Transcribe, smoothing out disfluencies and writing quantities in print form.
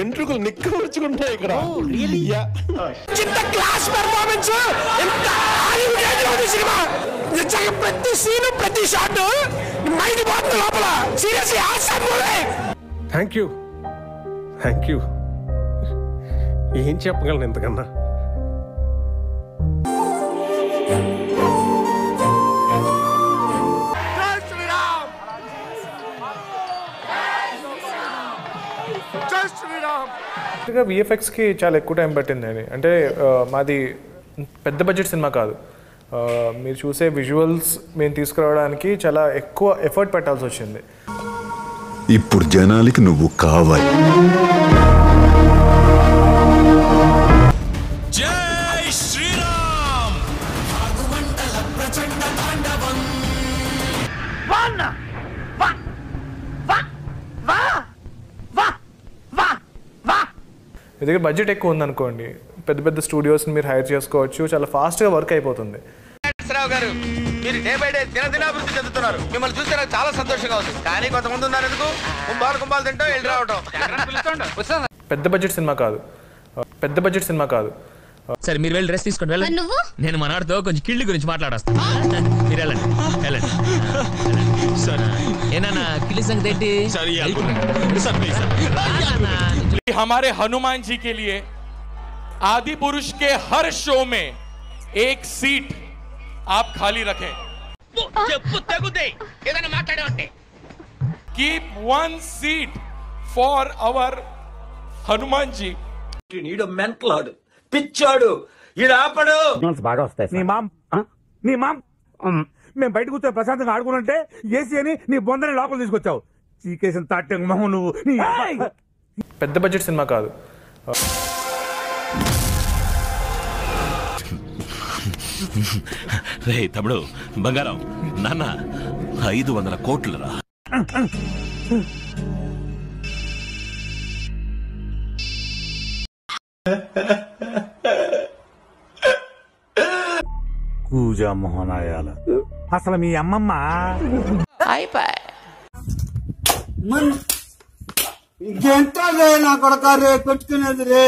ఎంట్రుకలు నిక్కవచ్చుకుంటాయి ఇక్కడ. చిన్న class performance, ప్రతి సీను ప్రతి షాట్ మైండ్ పోతుంది లోపల. Seriously awesome movie. Thank you. ఏం చెప్పగలను ఇంతకన్నా? విఎఫ్ఎక్స్కి చాలా ఎక్కువ టైం పట్టింది. అంటే మాది పెద్ద బడ్జెట్ సినిమా కాదు. మీరు చూసే విజువల్స్ మేము తీసుకురావడానికి చాలా ఎక్కువ ఎఫర్ట్ పెట్టాల్సి వచ్చింది. ఇప్పుడు జనాలకి నువ్వు కావాలి. జై శ్రీరామ్. మీ దగ్గర బడ్జెట్ ఎక్కువ ఉందనుకోండి, పెద్ద పెద్ద స్టూడియోస్ని మీరు హైర్ చేసుకోవచ్చు, చాలా ఫాస్ట్గా వర్క్ అయిపోతుంది. గారు మీరు డే బై డే దినాభివృద్ధి చెందుతున్నారు. మిమ్మల్ని చూస్తే నాకు చాలా సంతోషంగా ఉంది. కానీ కొంతమంది ఉన్నారు ఎందుకు కుంభాలు తింటాం వెళ్ళి రావటం. పెద్ద బడ్జెట్ సినిమా కాదు. సరే మీరు వెళ్ళి డ్రెస్ తీసుకోండి. వెళ్ళండి. నేను మనవాడితో కొంచెం కిళ్ళి గురించి మాట్లాడేస్తాను. మీరు వెళ్ళండి. ఏనా కిళ్ళి సంగతి ఏంటి? हमारे हनुमान जी के लिए आदि पुरुष के हर शो में एक सीट आप खाली रखें. Keep one seat for our Hanuman ji. నీడు మెంటలాడు పిచ్చాడు ఈడాపడు బాగా వస్తాయి. నీ మామ్ మేము బయట కూర్చొని ప్రశాంతంగా ఆడుకుంటే ఏసీ అని నీ బొందని లోపల తీసుకొచ్చావు. చీకేసిన తాట మొహం నువ్వు. పెద్ద బడ్జెట్ సినిమా కాదు. రే తమ్ముడు బంగారం, నాన్న 500 కోట్లు రా. కూజా మోహనాయాల అసలు మీ అమ్మమ్మ ఇంకెంత నా కొడక రే కొట్టుకునేది రే.